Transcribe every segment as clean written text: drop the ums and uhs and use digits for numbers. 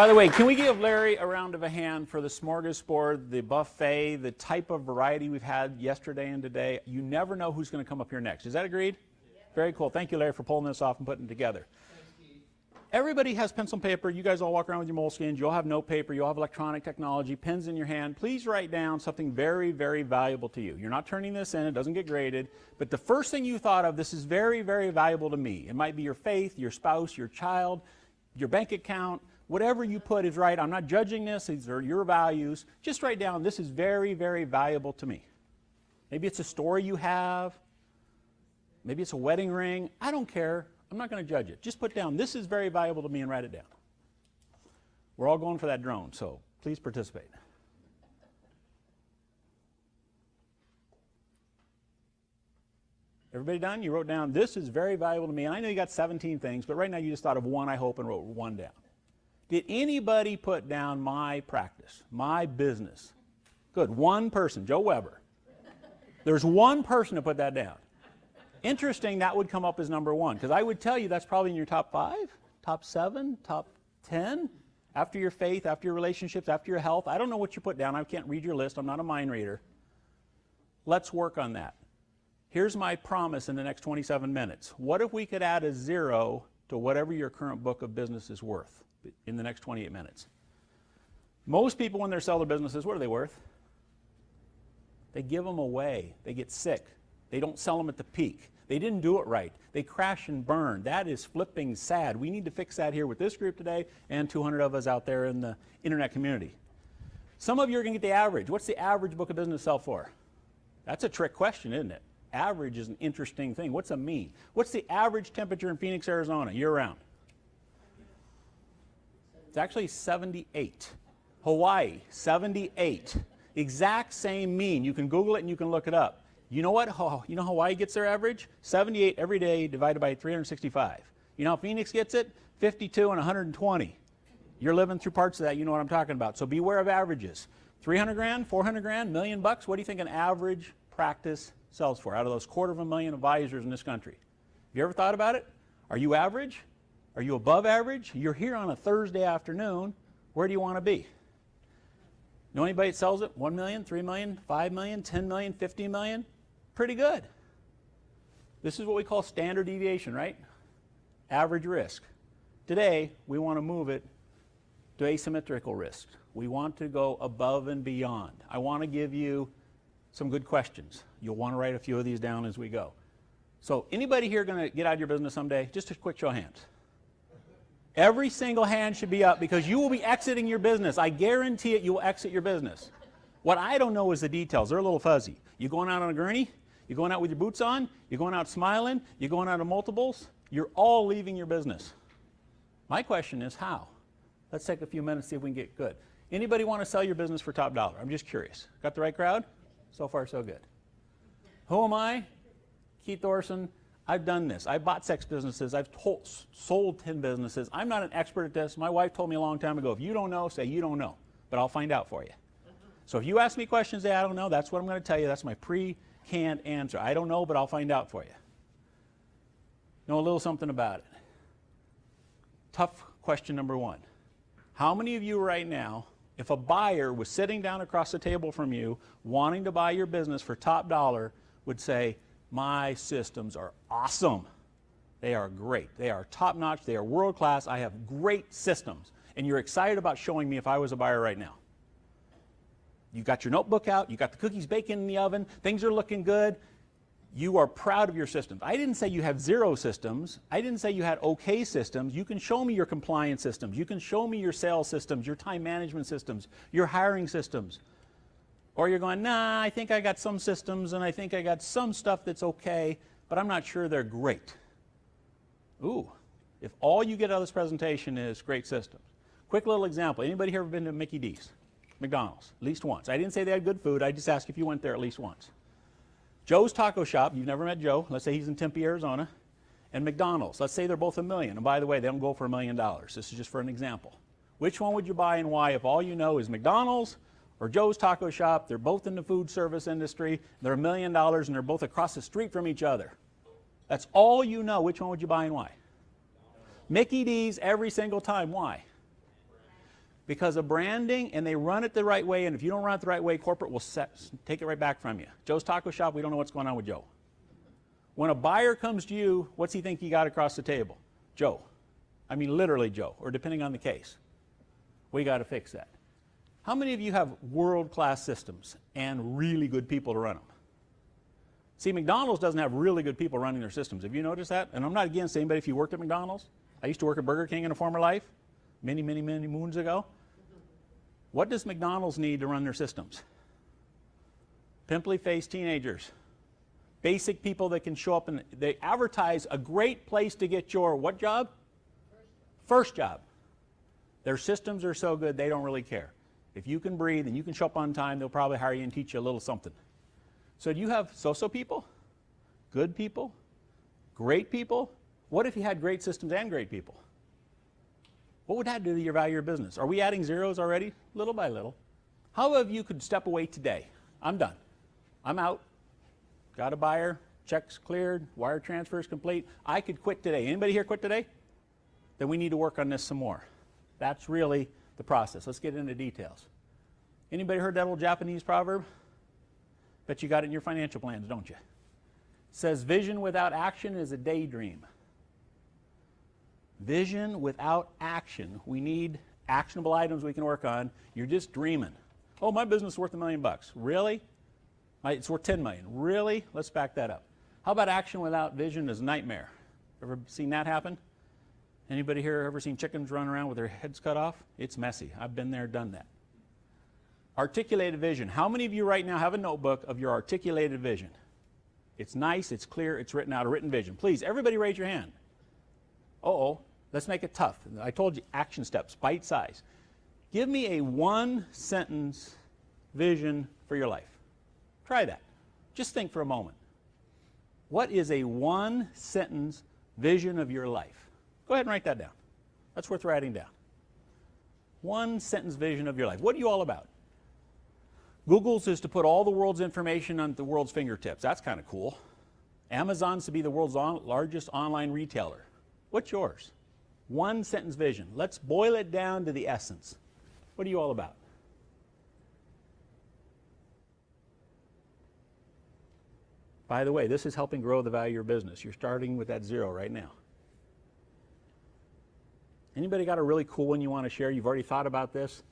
By the way, can we give Larry a round of a hand for the smorgasbord, the buffet, the type of variety we've had yesterday and today? You never know who's going to come up here next. Is that agreed? Yeah. Very cool. Thank you, Larry, for pulling this off and putting it together. Everybody has pencil and paper. You guys all walk around with your moleskins. You'll have note paper. You'll have electronic technology, pens in your hand. Please write down something very, very valuable to you. You're not turning this in. It doesn't get graded. But the first thing you thought of, this is very, very valuable to me. It might be your faith, your spouse, your child, your bank account. Whatever you put is right. I'm not judging this. These are your values. Just write down, this is very, very valuable to me. Maybe it's a story you have. Maybe it's a wedding ring. I don't care. I'm not going to judge it. Just put down, this is very valuable to me, and write it down. We're all going for that drone, so please participate. Everybody done? You wrote down, this is very valuable to me. And I know you got 17 things, but right now you just thought of one, I hope, and wrote one down. Did anybody put down my practice, my business? Good. One person, Joe Weber. There's one person to put that down. Interesting, that would come up as number one, because I would tell you that's probably in your top 5, top 7, top 10, after your faith, after your relationships, after your health. I don't know what you put down. I can't read your list. I'm not a mind reader. Let's work on that. Here's my promise in the next 27 minutes. What if we could add a 0 to whatever your current book of business is worth in the next 28 minutes? Most people, when they sell their businesses, what are they worth? They give them away. They get sick. They don't sell them at the peak. They didn't do it right. They crash and burn. That is flipping sad. We need to fix that here with this group today and 200 of us out there in the internet community. Some of you are going to get the average. What's the average book of business sell for? That's a trick question, isn't it? Average is an interesting thing. What's a mean? What's the average temperature in Phoenix, Arizona, year-round? It's actually 78. Hawaii, 78. Exact same mean. You can Google it and you can look it up. You know what? You know how Hawaii gets their average? 78 every day divided by 365. You know how Phoenix gets it? 52 and 120. You're living through parts of that. You know what I'm talking about. So beware of averages. 300 grand, 400 grand, $1 million bucks. What do you think an average practice sells for out of those 250,000 advisors in this country? Have you ever thought about it? Are you average? Are you above average? You're here on a Thursday afternoon. Where do you want to be? Know anybody that sells it? 1 million, 3 million, 5 million, 10 million, 50 million? Pretty good. This is what we call standard deviation, right? Average risk. Today, we want to move it to asymmetrical risk. We want to go above and beyond. I want to give you some good questions. You'll want to write a few of these down as we go. So anybody here going to get out of your business someday? Just a quick show of hands. Every single hand should be up because you will be exiting your business. I guarantee it, you will exit your business. What I don't know is the details. They're a little fuzzy. You going out on a gurney? You going out with your boots on? You going out smiling? You going out of multiples? You're all leaving your business. My question is how? Let's take a few minutes, see if we can get good. Anybody want to sell your business for top dollar? I'm just curious. Got the right crowd? So far, so good. Who am I? Keith Dorson. I've done this. I've bought 6 businesses. I've sold 10 businesses. I'm not an expert at this. My wife told me a long time ago, if you don't know, say you don't know. But I'll find out for you. So if you ask me questions that I don't know, that's what I'm going to tell you. That's my pre-canned answer. I don't know, but I'll find out for you. Know a little something about it. Tough question number 1. How many of you right now, if a buyer was sitting down across the table from you wanting to buy your business for top dollar, would say, my systems are awesome. They are great. They are top-notch. They are world-class. I have great systems. And you're excited about showing me if I was a buyer right now. You got your notebook out. You got the cookies baking in the oven. Things are looking good. You are proud of your systems. I didn't say you have 0 systems. I didn't say you had okay systems. You can show me your compliance systems. You can show me your sales systems, your time management systems, your hiring systems. Or you're going, nah, I think I got some systems and I think I got some stuff that's okay, but I'm not sure they're great. Ooh, if all you get out of this presentation is great systems. Quick little example. Anybody here ever been to Mickey D's? McDonald's, at least once. I didn't say they had good food. I just asked if you went there at least once. Joe's Taco Shop, you've never met Joe. Let's say he's in Tempe, Arizona. And McDonald's, let's say they're both $1 million. And by the way, they don't go for $1 million. This is just for an example. Which one would you buy and why if all you know is McDonald's or Joe's Taco Shop? They're both in the food service industry. They're $1 million and they're both across the street from each other. That's all you know. Which one would you buy and why? Mickey D's every single time. Why? because of branding, and they run it the right way, and if you don't run it the right way, corporate will take it right back from you. Joe's Taco Shop, we don't know what's going on with Joe. When a buyer comes to you, what's he think he got across the table? Joe. I mean literally Joe, or depending on the case. We got to fix that. How many of you have world-class systems and really good people to run them? See, McDonald's doesn't have really good people running their systems. Have you noticed that? And I'm not against anybody if you worked at McDonald's. I used to work at Burger King in a former life, many, many, many moons ago. What does McDonald's need to run their systems? Pimply-faced teenagers. Basic people that can show up and they advertise a great place to get your what job? First job. Their systems are so good they don't really care. If you can breathe and you can show up on time, they'll probably hire you and teach you a little something. So do you have so-so people? Good people? Great people? What if you had great systems and great people? What would that do to your value of your business? Are we adding zeros already? Little by little. How about you could step away today? I'm done. I'm out. Got a buyer. Checks cleared. Wire transfers complete. I could quit today. Anybody here quit today? Then we need to work on this some more. That's really the process. Let's get into details. Anybody heard that old Japanese proverb? Bet you got it in your financial plans, don't you? It says vision without action is a daydream. Vision without action. We need actionable items we can work on. You're just dreaming. Oh, my business is worth $1 million. Really? It's worth $10 million. Really? Let's back that up. How about action without vision is a nightmare? Ever seen that happen? Anybody here ever seen chickens run around with their heads cut off? It's messy. I've been there, done that. Articulated vision. How many of you right now have a notebook of your articulated vision? It's nice, it's clear, it's written out, a written vision. Please, everybody raise your hand. Uh-oh. Let's make it tough. I told you action steps, bite size. Give me a one-sentence vision for your life. Try that. Just think for a moment. What is a one-sentence vision of your life? Go ahead and write that down. That's worth writing down. One-sentence vision of your life. What are you all about? Google's is to put all the world's information on the world's fingertips. That's kind of cool. Amazon's to be the world's largest online retailer. What's yours? One sentence vision. Let's boil it down to the essence. What are you all about? By the way, this is helping grow the value of your business. You're starting with that zero right now. Anybody got a really cool one you want to share? You've already thought about this.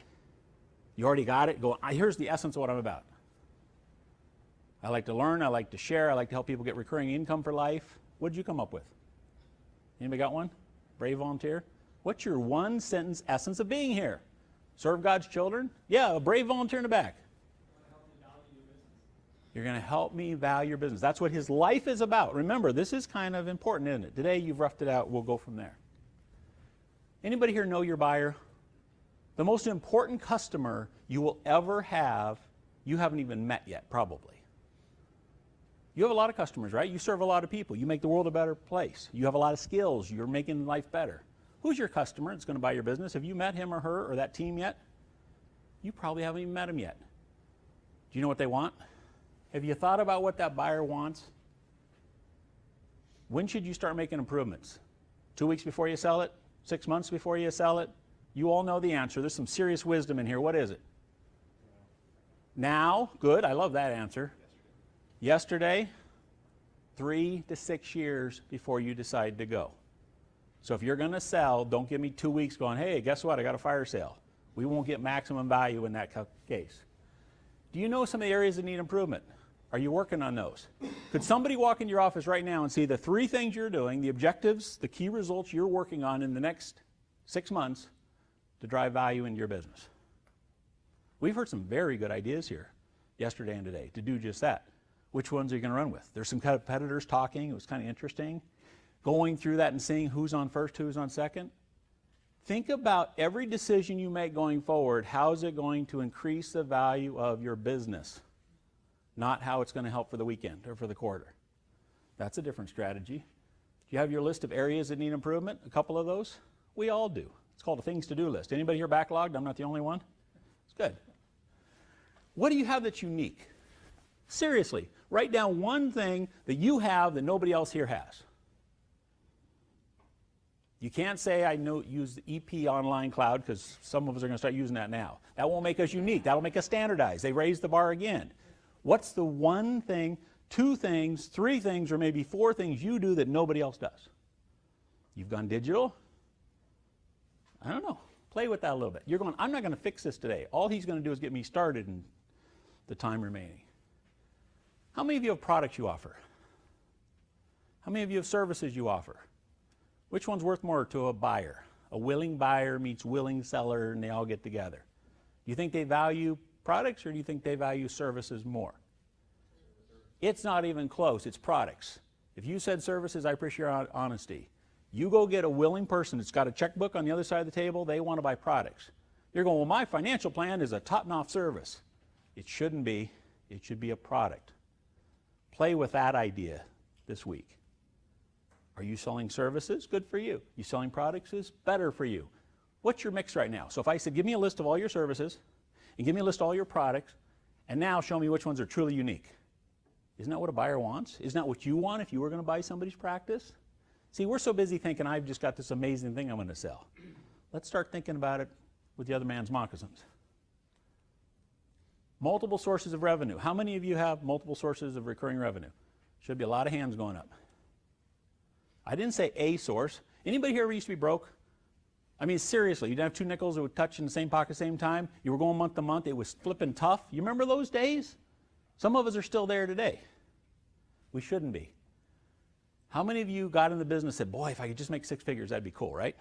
You already got it. Go, here's the essence of what I'm about. I like to learn. I like to share. I like to help people get recurring income for life. What did you come up with? Anybody got one? Brave volunteer. What's your one sentence essence of being here? Serve God's children? Yeah, a brave volunteer in the back. You're going to help me value your business. That's what his life is about. Remember, this is kind of important, isn't it? Today you've roughed it out. We'll go from there. Anybody here know your buyer? The most important customer you will ever have, you haven't even met yet, probably. You have a lot of customers, right? You serve a lot of people. You make the world a better place. You have a lot of skills. You're making life better. Who's your customer that's going to buy your business? Have you met him or her or that team yet? You probably haven't even met him yet. Do you know what they want? Have you thought about what that buyer wants? When should you start making improvements? 2 weeks before you sell it? 6 months before you sell it? You all know the answer. There's some serious wisdom in here. What is it? Now. Good. I love that answer. Yesterday. 3 to 6 years before you decide to go. So if you're going to sell, don't give me 2 weeks going, hey, guess what? I got a fire sale. We won't get maximum value in that case. Do you know some of the areas that need improvement? Are you working on those? Could somebody walk in your office right now and see the 3 things you're doing, the objectives, the key results you're working on in the next 6 months to drive value into your business? We've heard some very good ideas here yesterday and today to do just that. Which ones are you going to run with? There's some competitors talking. It was kind of interesting. Going through that and seeing who's on first, who's on second. Think about every decision you make going forward. How is it going to increase the value of your business? Not how it's going to help for the weekend or for the quarter. That's a different strategy. Do you have your list of areas that need improvement? A couple of those? We all do. It's called a things to do list. Anybody here backlogged? I'm not the only one. It's good. What do you have that's unique? Seriously, write down one thing that you have that nobody else here has. You can't say I use the EP online cloud, because some of us are going to start using that now. That won't make us unique. That'll make us standardized. They raise the bar again. What's the one thing, two things, three things, or maybe four things you do that nobody else does? You've gone digital? I don't know. Play with that a little bit. You're going, I'm not going to fix this today. All he's going to do is get me started in the time remaining. How many of you have products you offer? How many of you have services you offer? Which one's worth more to a buyer? A willing buyer meets willing seller, and they all get together. Do you think they value products, or do you think they value services more? It's not even close. It's products. If you said services, I appreciate your honesty. You go get a willing person that's got a checkbook on the other side of the table, they want to buy products. You're going, well, my financial plan is a top-notch service. It shouldn't be. It should be a product. Play with that idea this week. Are you selling services? Good for you. You selling products? Is better for you. What's your mix right now? So if I said, give me a list of all your services, and give me a list of all your products, and now show me which ones are truly unique. Isn't that what a buyer wants? Isn't that what you want if you were going to buy somebody's practice? See, we're so busy thinking, I've just got this amazing thing I'm going to sell. Let's start thinking about it with the other man's moccasins. Multiple sources of revenue. How many of you have multiple sources of recurring revenue? Should be a lot of hands going up. I didn't say a source. Anybody here ever used to be broke? I mean, seriously, you didn't have two nickels that would touch in the same pocket at the same time. You were going month to month. It was flipping tough. You remember those days? Some of us are still there today. We shouldn't be. How many of you got in the business and said, boy, if I could just make six figures, that'd be cool, right?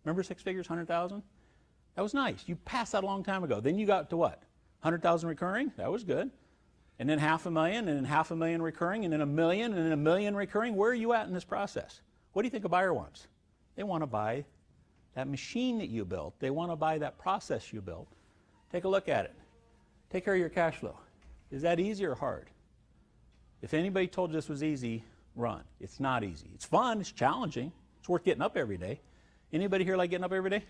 Remember six figures, 100,000? That was nice. You passed that a long time ago. Then you got to what? 100,000 recurring? That was good. And then $500,000, and then $500,000 recurring, and then $1 million, and then $1 million recurring. Where are you at in this process? What do you think a buyer wants? They want to buy that machine that you built. They want to buy that process you built. Take a look at it. Take care of your cash flow. Is that easy or hard? If anybody told you this was easy, run. It's not easy. It's fun. It's challenging. It's worth getting up every day. Anybody here like getting up every day?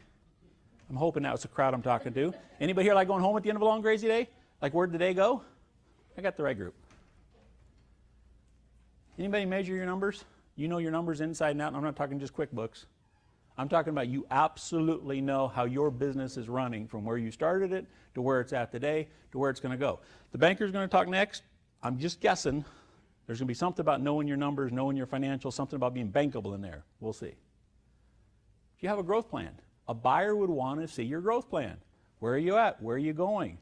I'm hoping that was the crowd I'm talking to. Anybody here like going home at the end of a long, crazy day? Like, where'd the day go? I got the right group. Anybody measure your numbers? You know your numbers inside and out, and I'm not talking just QuickBooks. I'm talking about you absolutely know how your business is running from where you started it to where it's at today to where it's going to go. The banker's going to talk next. I'm just guessing. There's going to be something about knowing your numbers, knowing your financials, something about being bankable in there. We'll see. If you have a growth plan, a buyer would want to see your growth plan. Where are you at? Where are you going?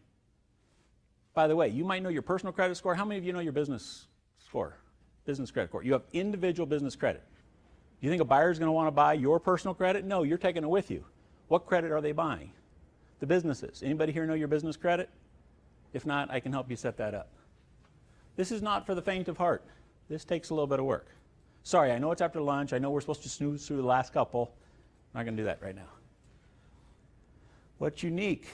By the way, you might know your personal credit score. How many of you know your business score? Business credit score. You have individual business credit. Do you think a buyer is going to want to buy your personal credit? No, you're taking it with you. What credit are they buying? The businesses. Anybody here know your business credit? If not, I can help you set that up. This is not for the faint of heart. This takes a little bit of work. Sorry, I know it's after lunch. I know we're supposed to snooze through the last couple. I'm not going to do that right now. What's unique?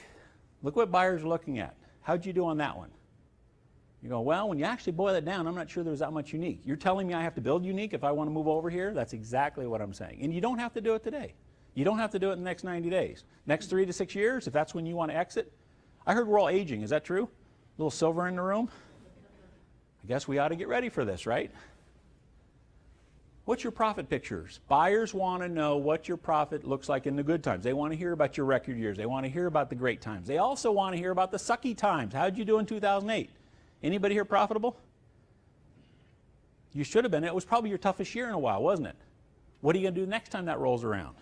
Look what buyers are looking at. How'd you do on that one? You go, well, when you actually boil it down, I'm not sure there's that much unique. You're telling me I have to build unique if I want to move over here? That's exactly what I'm saying. And you don't have to do it today. You don't have to do it in the next 90 days. Next 3 to 6 years, if that's when you want to exit. I heard we're all aging. Is that true? A little silver in the room? I guess we ought to get ready for this, right? What's your profit pictures? Buyers want to know what your profit looks like in the good times. They want to hear about your record years. They want to hear about the great times. They also want to hear about the sucky times. How'd you do in 2008? Anybody here profitable? You should have been. It was probably your toughest year in a while, wasn't it? What are you going to do next time that rolls around?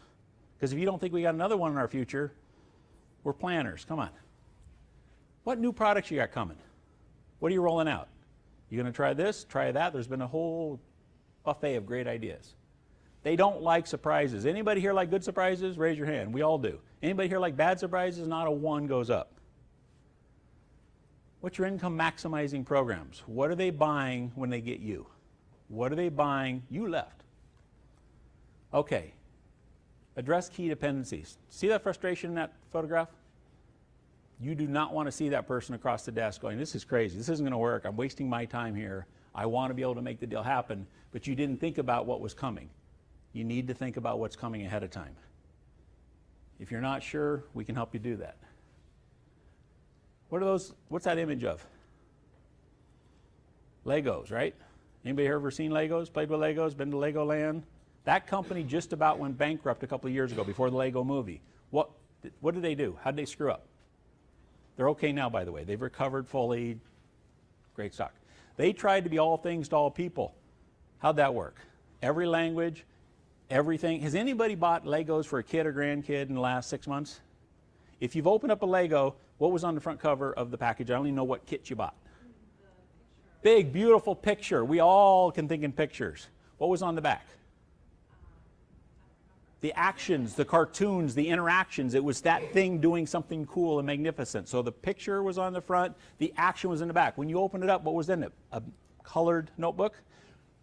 Because if you don't think we got another one in our future, we're planners. Come on. What new products you got coming? What are you rolling out? You going to try this, try that? There's been a whole buffet of great ideas. They don't like surprises. Anybody here like good surprises? Raise your hand. We all do. Anybody here like bad surprises? Not a one goes up. What's your income maximizing programs? What are they buying when they get you? What are they buying? You left. Okay. Address key dependencies. See that frustration in that photograph? You do not want to see that person across the desk going, this is crazy. This isn't going to work. I'm wasting my time here. I want to be able to make the deal happen. But you didn't think about what was coming. You need to think about what's coming ahead of time. If you're not sure, we can help you do that. What are those? What's that image of? Legos, right? Anybody here ever seen Legos? Played with Legos? Been to Legoland? That company just about went bankrupt a couple of years ago before the Lego movie. What did they do? How did they screw up? They're okay now, by the way. They've recovered fully. Great stock. They tried to be all things to all people. How'd that work? Every language, everything. Has anybody bought Legos for a kid or grandkid in the last 6 months? If you've opened up a Lego, what was on the front cover of the package? I only know what kit you bought. Big, beautiful picture. We all can think in pictures. What was on the back? The actions, the cartoons, the interactions. It was that thing doing something cool and magnificent. So the picture was on the front, the action was in the back. When you opened it up, what was in it? A colored notebook?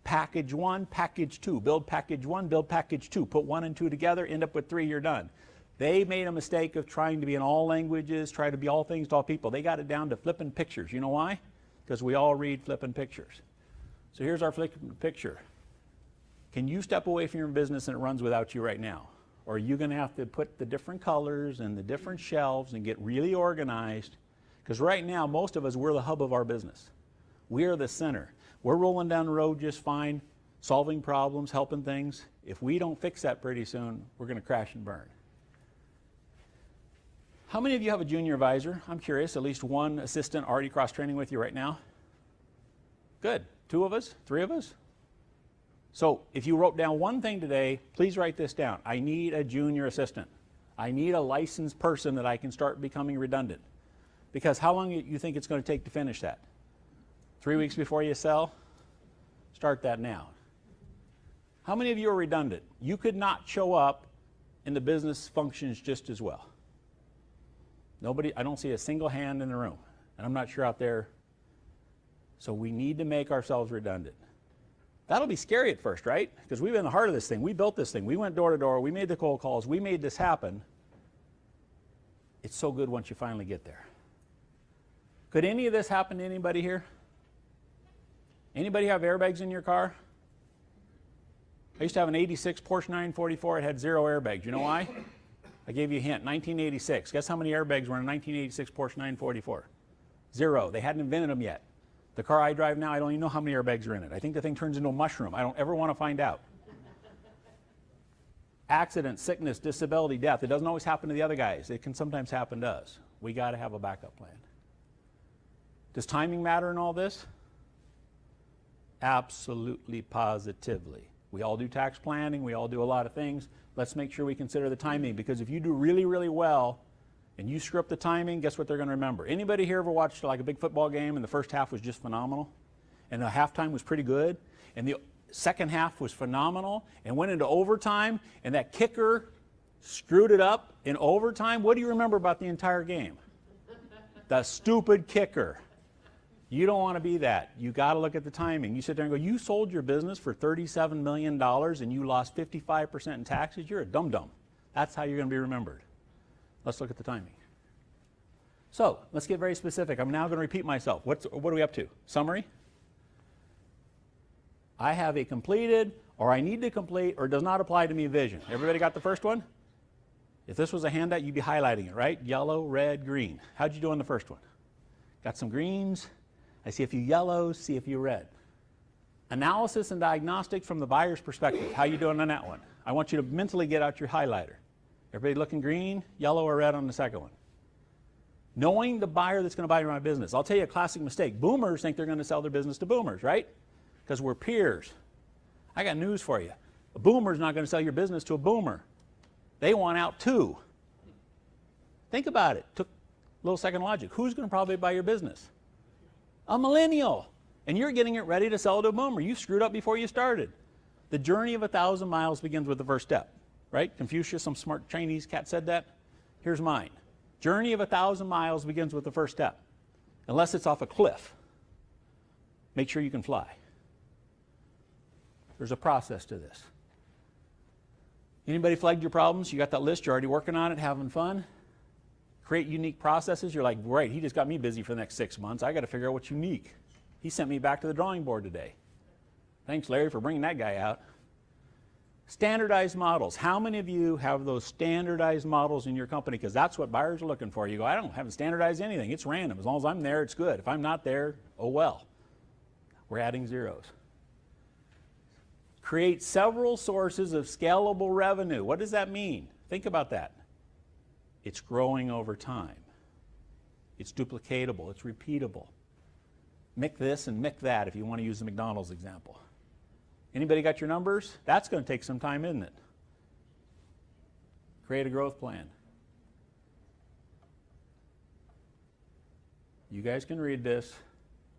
Package 1, package 2. Build package 1, build package 2. Put 1 and 2 together, end up with 3, you're done. They made a mistake of trying to be in all languages, try to be all things to all people. They got it down to flipping pictures. You know why? Because we all read flipping pictures. So here's our flipping picture. Can you step away from your business and it runs without you right now? Or are you going to have to put the different colors and the different shelves and get really organized? Because right now, most of us, we're the hub of our business. We are the center. We're rolling down the road just fine, solving problems, helping things. If we don't fix that pretty soon, we're going to crash and burn. How many of you have a junior advisor? I'm curious, at least one assistant already cross-training with you right now? Good. 2 of us? 3 of us? So if you wrote down one thing today, please write this down. I need a junior assistant. I need a licensed person that I can start becoming redundant. Because how long do you think it's going to take to finish that? 3 weeks before you sell? Start that now. How many of you are redundant? You could not show up and the business functions just as well. Nobody, I don't see a single hand in the room. And I'm not sure out there. So we need to make ourselves redundant. That'll be scary at first, right? Because we've been in the heart of this thing. We built this thing. We went door to door. We made the cold calls. We made this happen. It's so good once you finally get there. Could any of this happen to anybody here? Anybody have airbags in your car? I used to have an 86 Porsche 944. It had 0 airbags. You know why? I gave you a hint. 1986. Guess how many airbags were in a 1986 Porsche 944? 0. They hadn't invented them yet. The car I drive now, I don't even know how many airbags are in it. I think the thing turns into a mushroom. I don't ever want to find out. Accident, sickness, disability, death. It doesn't always happen to the other guys. It can sometimes happen to us. We got to have a backup plan. Does timing matter in all this? Absolutely, positively. We all do tax planning. We all do a lot of things. Let's make sure we consider the timing, because if you do really, really well and you screw up the timing, guess what they're going to remember? Anybody here ever watched like a big football game and the first half was just phenomenal and the halftime was pretty good and the second half was phenomenal and went into overtime and that kicker screwed it up in overtime? What do you remember about the entire game? The stupid kicker. You don't want to be that. You got to look at the timing. You sit there and go, you sold your business for $37 million and you lost 55% in taxes? You're a dum-dum. That's how you're going to be remembered. Let's look at the timing. So let's get very specific. I'm now going to repeat myself. What are we up to? Summary? I have a completed, or I need to complete, or does not apply to me vision. Everybody got the first one? If this was a handout, you'd be highlighting it, right? Yellow, red, green. How'd you do on the first one? Got some greens. I see a few yellows, see a few red. Analysis and diagnostic from the buyer's perspective. How you doing on that one? I want you to mentally get out your highlighter. Everybody looking green, yellow, or red on the second one? Knowing the buyer that's going to buy my business. I'll tell you a classic mistake. Boomers think they're going to sell their business to boomers, right? Because we're peers. I got news for you. A boomer's not going to sell your business to a boomer. They want out too. Think about it. Took a little second logic. Who's going to probably buy your business? A millennial. And you're getting it ready to sell to a boomer. You screwed up before you started. The journey of 1,000 miles begins with the first step. Right? Confucius, some smart Chinese cat said that. Here's mine. Journey of 1,000 miles begins with the first step. Unless it's off a cliff. Make sure you can fly. There's a process to this. Anybody flagged your problems? You got that list, you're already working on it, having fun? Create unique processes. You're like, great, he just got me busy for the next 6 months. I got to figure out what's unique. He sent me back to the drawing board today. Thanks, Larry, for bringing that guy out. Standardized models. How many of you have those standardized models in your company? Because that's what buyers are looking for. You go, I haven't standardized anything. It's random. As long as I'm there, it's good. If I'm not there, oh well. We're adding zeros. Create several sources of scalable revenue. What does that mean? Think about that. It's growing over time. It's duplicatable. It's repeatable. Mick this and mick that if you want to use the McDonald's example. Anybody got your numbers? That's going to take some time, isn't it? Create a growth plan. You guys can read this.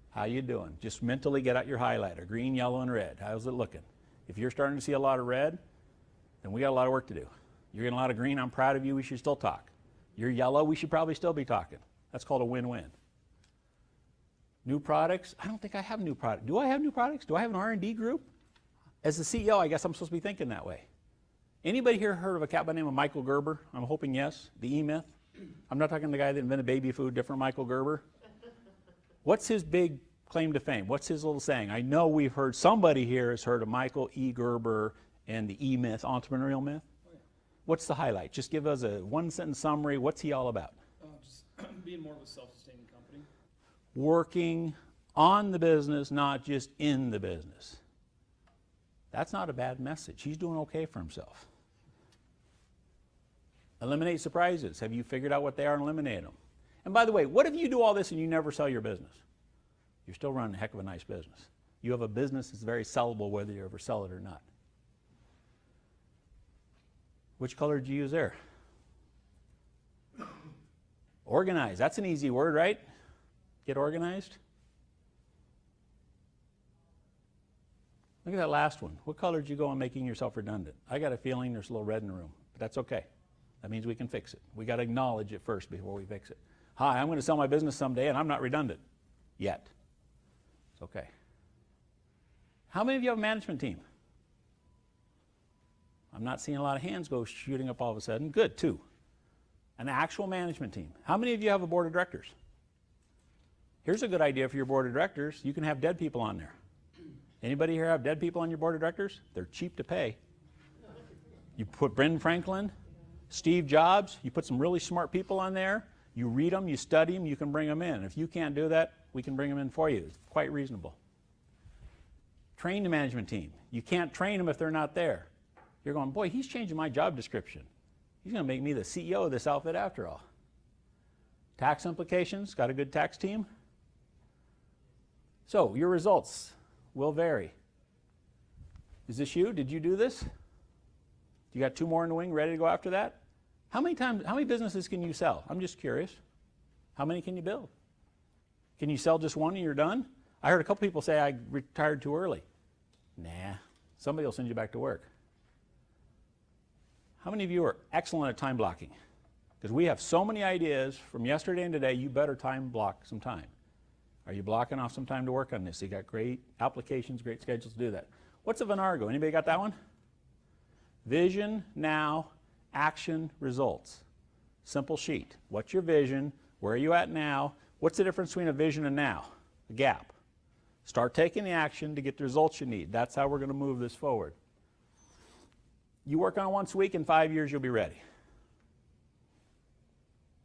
How you doing? Just mentally get out your highlighter, green, yellow, and red. How's it looking? If you're starting to see a lot of red, then we got a lot of work to do. You're getting a lot of green, I'm proud of you, we should still talk. You're yellow, we should probably still be talking. That's called a win-win. New products? I don't think I have new products. Do I have new products? Do I have an R&D group? As the CEO, I guess I'm supposed to be thinking that way. Anybody here heard of a cat by the name of Michael Gerber? I'm hoping yes. The E-Myth. I'm not talking to the guy that invented baby food, different Michael Gerber. What's his big claim to fame? What's his little saying? I know we've heard, somebody here has heard of Michael E. Gerber and the E-Myth, entrepreneurial myth. Oh, yeah. What's the highlight? Just give us a one-sentence summary. What's he all about? Just being more of a self-sustaining company. Working on the business, not just in the business. That's not a bad message. He's doing okay for himself. Eliminate surprises. Have you figured out what they are and eliminate them? And by the way, what if you do all this and you never sell your business? You're still running a heck of a nice business. You have a business that's very sellable whether you ever sell it or not. Which color did you use there? Organize. That's an easy word, right? Get organized. Look at that last one. What color did you go on making yourself redundant? I got a feeling there's a little red in the room, but that's okay. That means we can fix it. We got to acknowledge it first before we fix it. Hi, I'm going to sell my business someday and I'm not redundant yet. It's okay. How many of you have a management team? I'm not seeing a lot of hands go shooting up all of a sudden. Good, 2. An actual management team. How many of you have a board of directors? Here's a good idea for your board of directors. You can have dead people on there. Anybody here have dead people on your board of directors? They're cheap to pay. You put Brendan Franklin, Steve Jobs, you put some really smart people on there. You read them, you study them, you can bring them in. If you can't do that, we can bring them in for you. It's quite reasonable. Train the management team. You can't train them if they're not there. You're going, boy, he's changing my job description. He's going to make me the CEO of this outfit after all. Tax implications, got a good tax team? So your results will vary. Is this you? Did you do this? You got 2 more in the wing ready to go after that? How many businesses can you sell? I'm just curious. How many can you build? Can you sell just one and you're done? I heard a couple people say I retired too early. Nah, somebody will send you back to work. How many of you are excellent at time blocking? Because we have so many ideas from yesterday and today, you better time block some time. Are you blocking off some time to work on this? You got great applications, great schedules to do that. What's a Venargo? Anybody got that one? Vision, now, action, results. Simple sheet. What's your vision? Where are you at now? What's the difference between a vision and now? A gap. Start taking the action to get the results you need. That's how we're going to move this forward. You work on it once a week, in 5 years you'll be ready.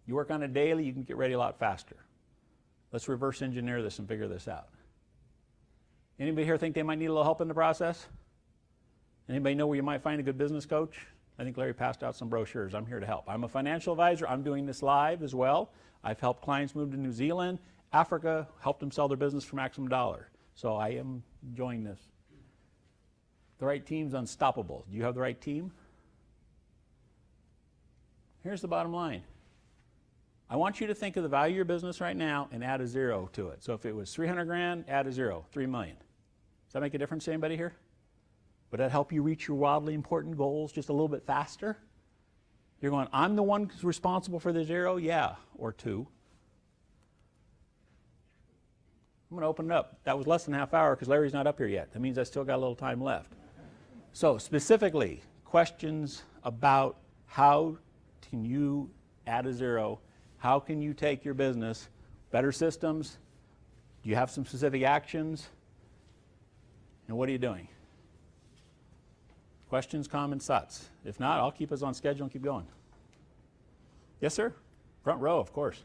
You work on it daily, you can get ready a lot faster. Let's reverse engineer this and figure this out. Anybody here think they might need a little help in the process? Anybody know where you might find a good business coach? I think Larry passed out some brochures. I'm here to help. I'm a financial advisor. I'm doing this live as well. I've helped clients move to New Zealand, Africa, helped them sell their business for maximum dollar. So I am enjoying this. The right team's unstoppable. Do you have the right team? Here's the bottom line. I want you to think of the value of your business right now and add a 0 to it. So if it was 300 grand, add a 0, 3 million. Does that make a difference to anybody here? Would that help you reach your wildly important goals just a little bit faster? You're going, I'm the one who's responsible for the 0? Yeah, or 2. I'm going to open it up. That was less than a half hour because Larry's not up here yet. That means I still got a little time left. So specifically, questions about how can you add a 0? How can you take your business, better systems? Do you have some specific actions? And what are you doing? Questions, comments, thoughts? If not, I'll keep us on schedule and keep going. Yes, sir? Front row, of course.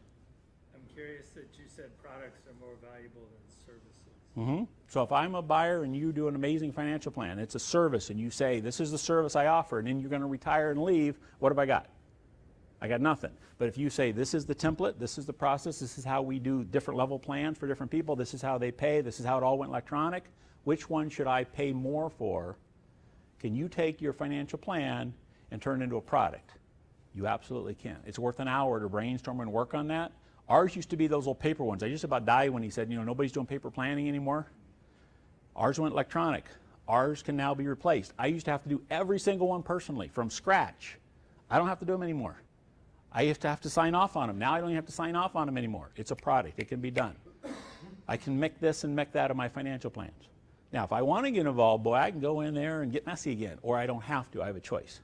I'm curious that you said products are more valuable than services. So if I'm a buyer and you do an amazing financial plan, it's a service, and you say, this is the service I offer, and then you're going to retire and leave, what have I got? I got nothing. But if you say, this is the template, this is the process, this is how we do different level plans for different people, this is how they pay, this is how it all went electronic, which one should I pay more for? Can you take your financial plan and turn it into a product? You absolutely can. It's worth an hour to brainstorm and work on that. Ours used to be those old paper ones. I just about died when he said, nobody's doing paper planning anymore. Ours went electronic. Ours can now be replaced. I used to have to do every single one personally from scratch. I don't have to do them anymore. I used to have to sign off on them. Now I don't even have to sign off on them anymore. It's a product. It can be done. I can make this and make that of my financial plans. Now, if I want to get involved, boy, I can go in there and get messy again, or I don't have to. I have a choice.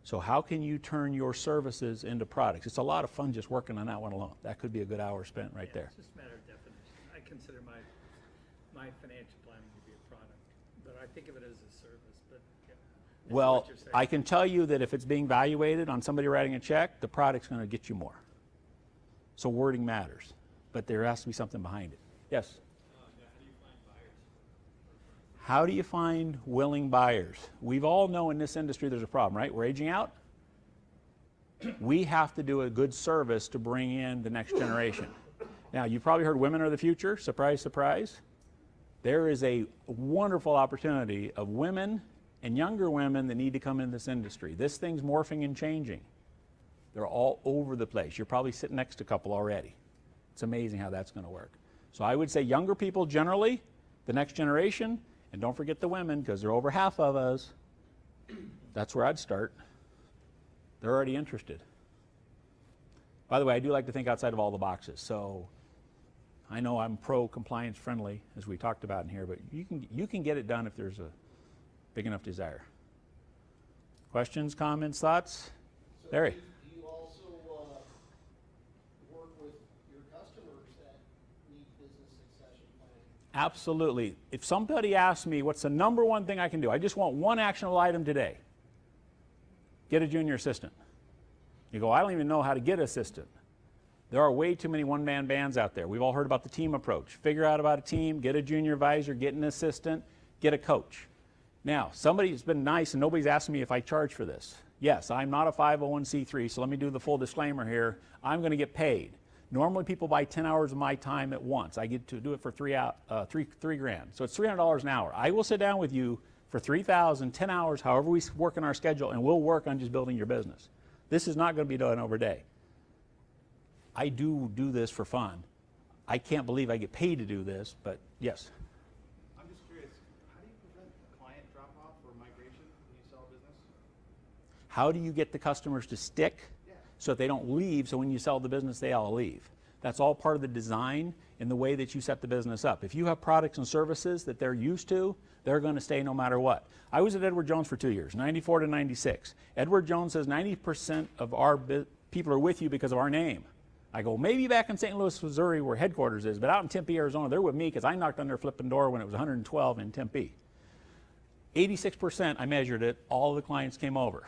So how can you turn your services into products? It's a lot of fun just working on that one alone. That could be a good hour spent right there. It's just a matter of definition. I consider my financial planning to be a product, but I think of it as a service. But yeah, I see Well, what you're saying. I can tell you that if it's being valuated on somebody writing a check, the product's going to get you more. So wording matters, but there has to be something behind it. Yes? How do you find willing buyers? We've all know in this industry there's a problem, right? We're aging out. We have to do a good service to bring in the next generation. Now, you've probably heard women are the future. Surprise, surprise. There is a wonderful opportunity of women and younger women that need to come in this industry. This thing's morphing and changing. They're all over the place. You're probably sitting next to a couple already. It's amazing how that's going to work. So I would say younger people generally, the next generation, and don't forget the women, because they're over half of us. That's where I'd start. They're already interested. By the way, I do like to think outside of all the boxes. So I know I'm pro-compliance friendly, as we talked about in here, but you can get it done if there's a big enough desire. Questions, comments, thoughts? So Larry. Do you also work with your customers that need business succession planning? Absolutely. If somebody asks me what's the number one thing I can do, I just want one actionable item today. Get a junior assistant. You go, I don't even know how to get an assistant. There are way too many one-man bands out there. We've all heard about the team approach. Figure out about a team, get a junior advisor, get an assistant, get a coach. Now, somebody's been nice and nobody's asked me if I charge for this. Yes, I'm not a 501c3, so let me do the full disclaimer here. I'm going to get paid. Normally people buy 10 hours of my time at once. I get to do it for three grand. So it's $300 an hour. I will sit down with you for 3,000, 10 hours, however we work in our schedule, and we'll work on just building your business. This is not going to be done over a day. I do this for fun. I can't believe I get paid to do this, but yes. I'm just curious, how do you prevent client drop-off or migration when you sell a business? How do you get the customers to stick so that they don't leave, so when you sell the business, they all leave? That's all part of the design in the way that you set the business up. If you have products and services that they're used to, they're going to stay no matter what. I was at Edward Jones for 2 years, 94 to 96. Edward Jones says 90% of our people are with you because of our name. I go, maybe back in St. Louis, Missouri, where headquarters is, but out in Tempe, Arizona, they're with me because I knocked on their flipping door when it was 112 in Tempe. 86%, I measured it, all of the clients came over.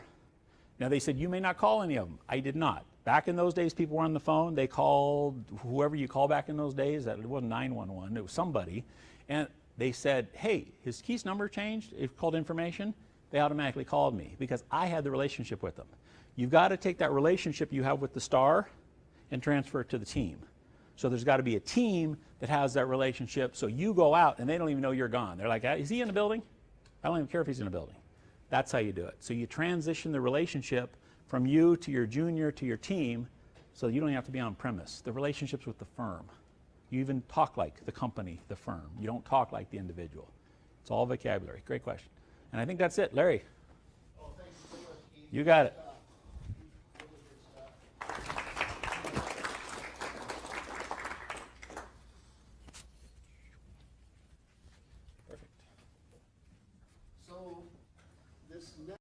Now they said, you may not call any of them. I did not. Back in those days, people were on the phone. They called whoever you call back in those days. It wasn't 911, it was somebody. And they said, hey, his Keith's number changed. It called information. They automatically called me because I had the relationship with them. You've got to take that relationship you have with the star and transfer it to the team. So there's got to be a team that has that relationship. So you go out and they don't even know you're gone. They're like, is he in the building? I don't even care if he's in the building. That's how you do it. So you transition the relationship from you to your junior to your team so you don't have to be on premise. The relationships with the firm. You even talk like the company, the firm. You don't talk like the individual. It's all vocabulary. Great question. And I think that's it. Larry. Oh, thank you so much, Keith. You got it.